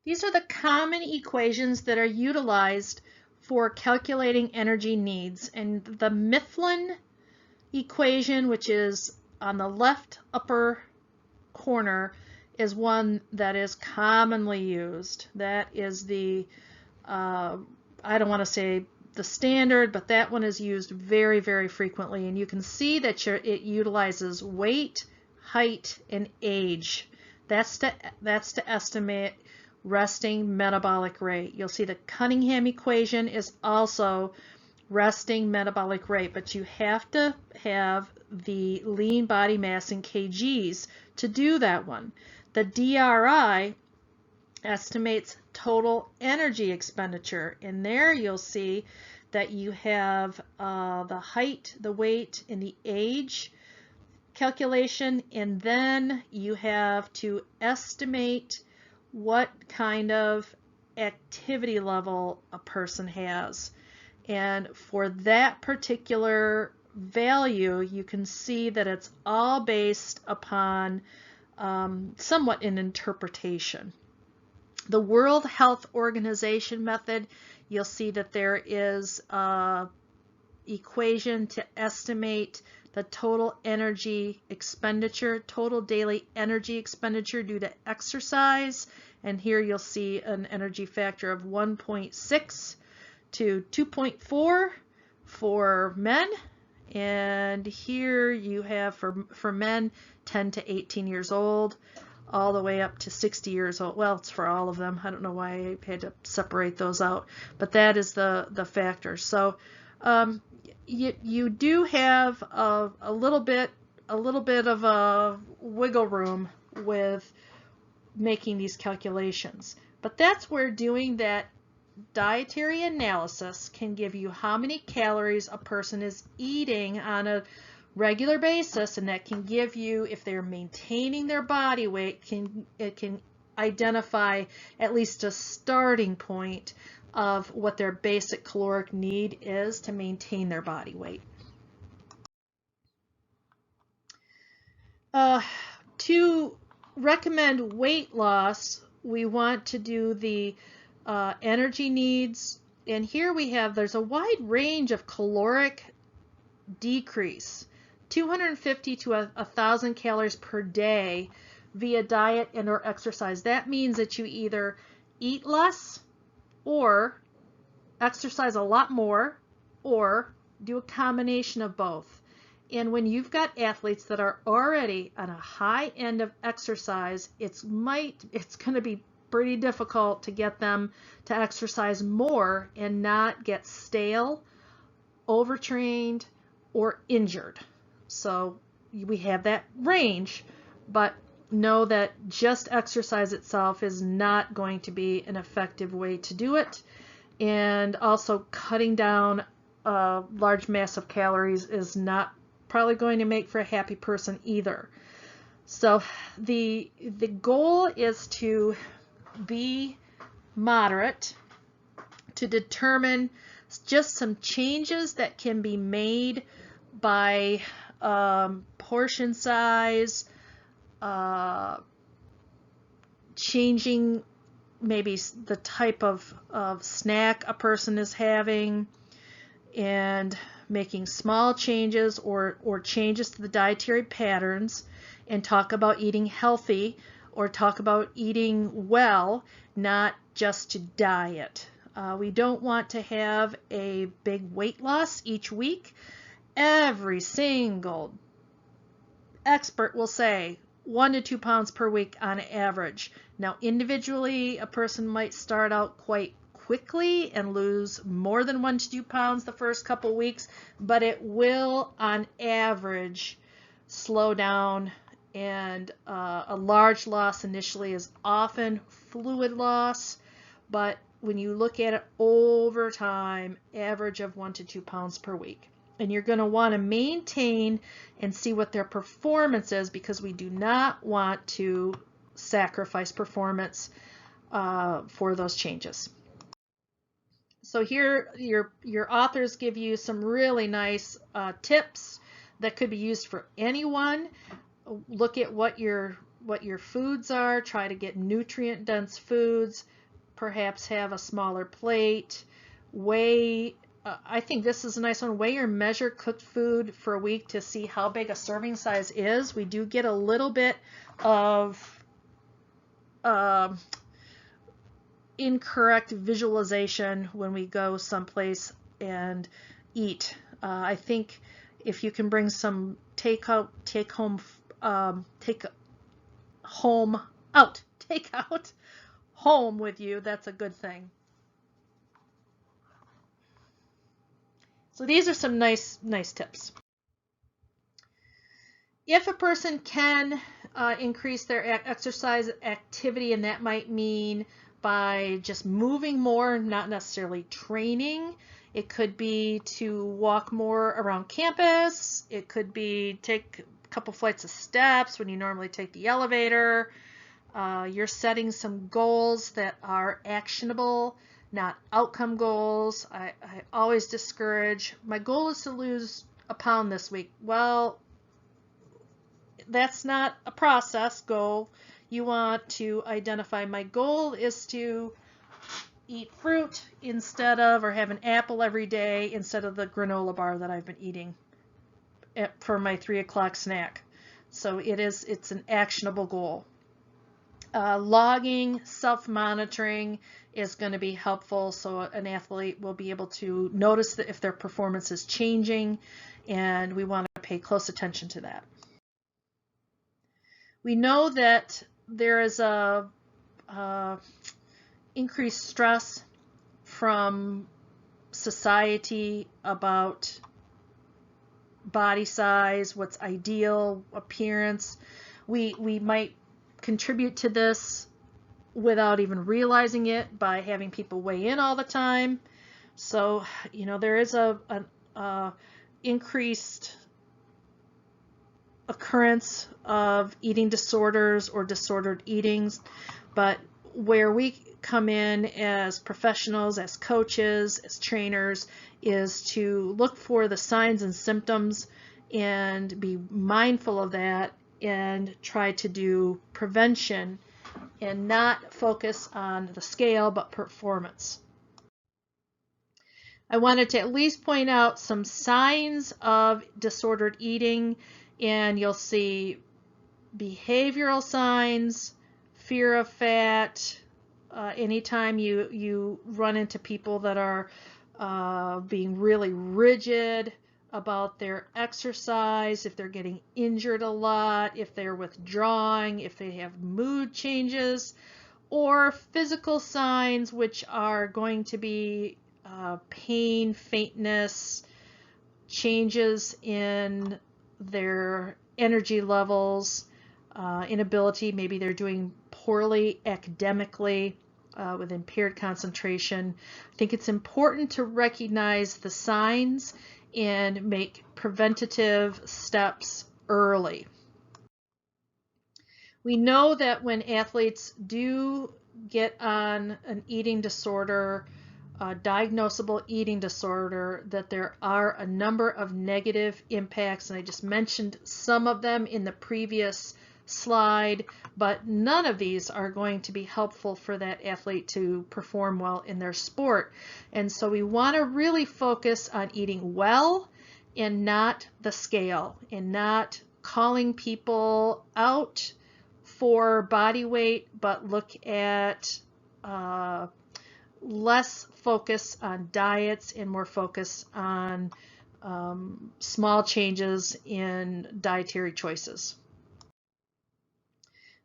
These are the common equations that are utilized for calculating energy needs. And the Mifflin equation, which is on the left upper corner, is one that is commonly used. That is the, I don't want to say the standard, but that one is used very, very frequently. And you can see that it utilizes weight, height, and age. That's to estimate resting metabolic rate. You'll see the Cunningham equation is also resting metabolic rate, but you have to have the lean body mass in kgs to do that one. The DRI estimates total energy expenditure. And there you'll see that you have the height, the weight, and the age calculation, and then you have to estimate what kind of activity level a person has. And for that particular value, you can see that it's all based upon somewhat an interpretation. The World Health Organization method, you'll see that there is an equation to estimate the total energy expenditure, total daily energy expenditure due to exercise. And here you'll see an energy factor of 1.6 to 2.4 for men. And here you have for men 10 to 18 years old, all the way up to 60 years old. Well, it's for all of them. I don't know why I had to separate those out, but that is the factor. So you do have a little bit of a wiggle room with making these calculations, but that's where doing that dietary analysis can give you how many calories a person is eating on a regular basis, and that can give you, if they're maintaining their body weight, it can identify at least a starting point of what their basic caloric need is to maintain their body weight. To recommend weight loss, we want to do the energy needs, and here there's a wide range of caloric decrease, 250 to 1,000 calories per day via diet and or exercise. That means that you either eat less or exercise a lot more or do a combination of both. And when you've got athletes that are already on a high end of exercise, it's going to be pretty difficult to get them to exercise more and not get stale, overtrained, or injured. So we have that range, but know that just exercise itself is not going to be an effective way to do it. And also cutting down a large mass of calories is not probably going to make for a happy person either. So the goal is to be moderate, to determine just some changes that can be made by portion size, changing maybe the type of snack a person is having, and making small changes or changes to the dietary patterns, and talk about eating healthy or talk about eating well, not just to diet. We don't want to have a big weight loss each week. Every single expert will say 1 to 2 pounds per week on average. Now, individually, a person might start out quite quickly and lose more than 1 to 2 pounds the first couple weeks, but it will, on average, slow down. And a large loss initially is often fluid loss, but when you look at it over time, average of 1 to 2 pounds per week. And you're going to want to maintain and see what their performance is, because we do not want to sacrifice performance for those changes. So here your authors give you some really nice tips that could be used for anyone. Look at what your what your foods are. Try to get nutrient-dense foods. Perhaps have a smaller plate. Weigh, I think this is a nice one, weigh or measure cooked food for a week to see how big a serving size is. We do get a little bit of incorrect visualization when we go someplace and eat. I think if you can bring some takeout home with you, that's a good thing. So these are some nice tips. If a person can increase their exercise activity, and that might mean by just moving more, not necessarily training. It could be to walk more around campus. It could be take a couple flights of steps when you normally take the elevator. You're setting some goals that are actionable, not outcome goals. I always discourage, my goal is to lose a pound this week. Well, that's not a process goal. You want to identify, my goal is to eat fruit instead of, or have an apple every day instead of the granola bar that I've been eating for my 3 o'clock snack. So it's an actionable goal. Logging, self-monitoring is going to be helpful, so an athlete will be able to notice that if their performance is changing, and we want to pay close attention to that. We know that there is a increased stress from society about body size, what's ideal appearance. We might contribute to this without even realizing it by having people weigh in all the time. So, you know, there is a increased occurrence of eating disorders or disordered eatings, but where we come in as professionals, as coaches, as trainers, is to look for the signs and symptoms and be mindful of that and try to do prevention and not focus on the scale but performance. I wanted to at least point out some signs of disordered eating, and you'll see behavioral signs, fear of fat. Anytime you run into people that are being really rigid about their exercise, if they're getting injured a lot, if they're withdrawing, if they have mood changes, or physical signs which are going to be pain, faintness, changes in their energy levels, inability, maybe they're doing poorly academically, with impaired concentration. I think it's important to recognize the signs and make preventative steps early. We know that when athletes do get on an eating disorder, diagnosable eating disorder, that there are a number of negative impacts, and I just mentioned some of them in the previous slide, but none of these are going to be helpful for that athlete to perform well in their sport. And so we want to really focus on eating well and not the scale, and not calling people out for body weight, but look at less focus on diets and more focus on small changes in dietary choices.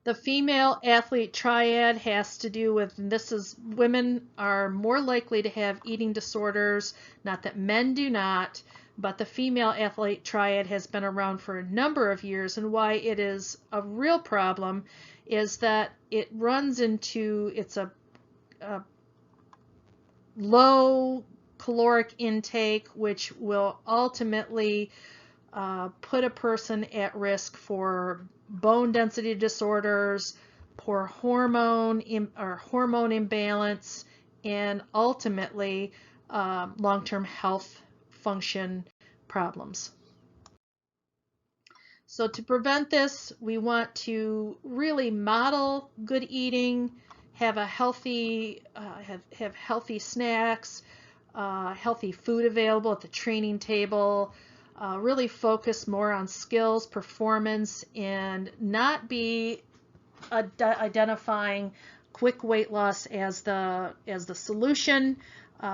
The female athlete triad has to do with, and this is, women are more likely to have eating disorders, not that men do not, but the female athlete triad has been around for a number of years, and why it is a real problem is that it runs into, it's a low caloric intake, which will ultimately put a person at risk for bone density disorders, poor hormone imbalance, and ultimately long-term health function problems. So to prevent this, we want to really model good eating, have a healthy, have healthy snacks, healthy food available at the training table, really focus more on skills, performance, and not be identifying quick weight loss as the solution.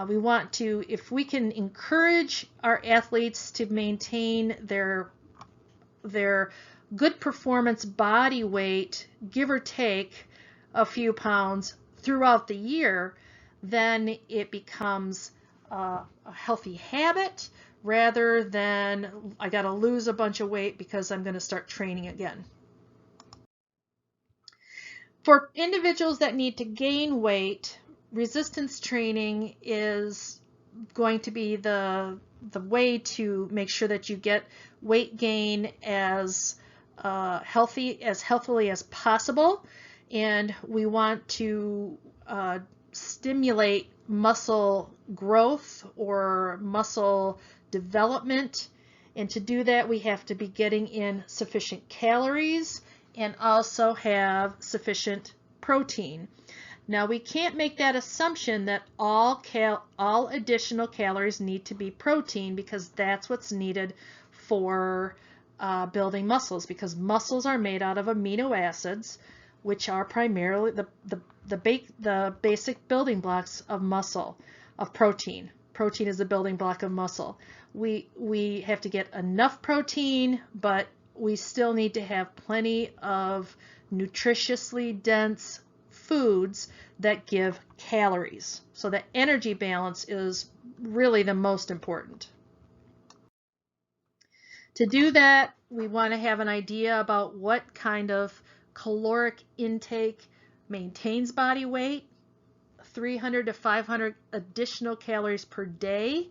We want to, if we can encourage our athletes to maintain their good performance body weight, give or take a few pounds throughout the year, then it becomes a healthy habit rather than I got to lose a bunch of weight because I'm going to start training again. For individuals that need to gain weight, resistance training is going to be the way to make sure that you get weight gain as healthily as possible, and we want to stimulate muscle growth or muscle development, and to do that we have to be getting in sufficient calories and also have sufficient protein. Now we can't make that assumption that all additional calories need to be protein, because that's what's needed for building muscles, because muscles are made out of amino acids, which are primarily the basic building blocks of muscle, of protein. Protein is the building block of muscle. We have to get enough protein, but we still need to have plenty of nutritiously dense foods that give calories. So the energy balance is really the most important. To do that, we want to have an idea about what kind of caloric intake maintains body weight. 300 to 500 additional calories per day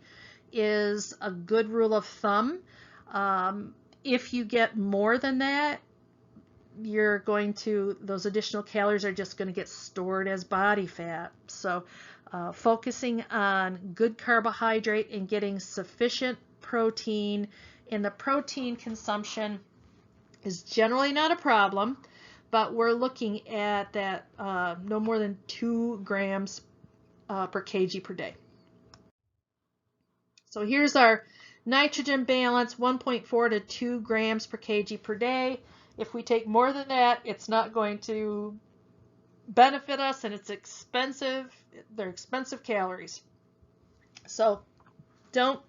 is a good rule of thumb. If you get more than that, those additional calories are just going to get stored as body fat. So focusing on good carbohydrate and getting sufficient protein, and the protein consumption is generally not a problem, but we're looking at that no more than 2 grams per kg per day. So here's our nitrogen balance, 1.4 to 2 grams per kg per day. If we take more than that, it's not going to benefit us, and it's expensive. They're expensive calories. So don't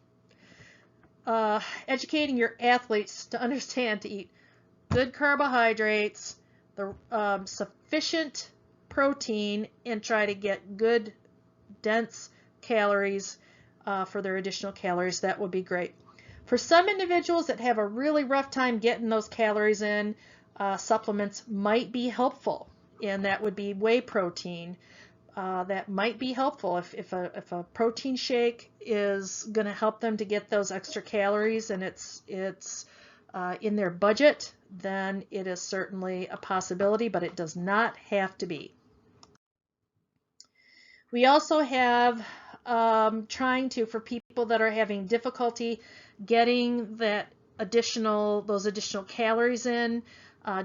educating your athletes to understand to eat good carbohydrates, the sufficient protein, and try to get good dense calories for their additional calories. That would be great. For some individuals that have a really rough time getting those calories in, supplements might be helpful, and that would be whey protein. That might be helpful if a protein shake is going to help them to get those extra calories, and it's in their budget, then it is certainly a possibility, but it does not have to be. We also have for people that are having difficulty getting those additional calories in,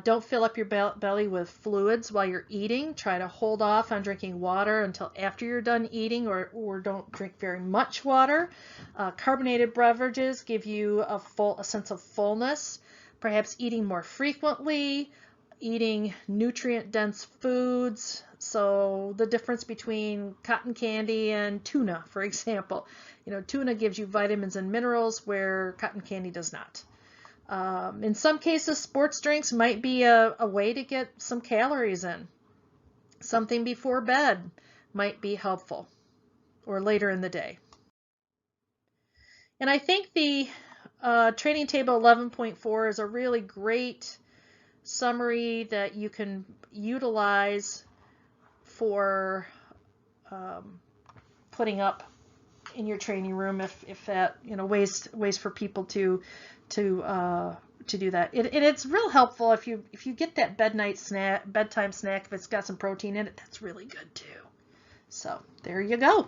don't fill up your belly with fluids while you're eating. Try to hold off on drinking water until after you're done eating, or don't drink very much water. Carbonated beverages give you a sense of fullness. Perhaps eating more frequently, eating nutrient-dense foods. So the difference between cotton candy and tuna, for example. Tuna gives you vitamins and minerals where cotton candy does not. In some cases, sports drinks might be a way to get some calories in. Something before bed might be helpful, or later in the day. And I think the Training Table 11.4 is a really great summary that you can utilize for putting up in your training room if that ways for people to do that. It's real helpful if you get that bedtime snack, if it's got some protein in it, that's really good too. So there you go.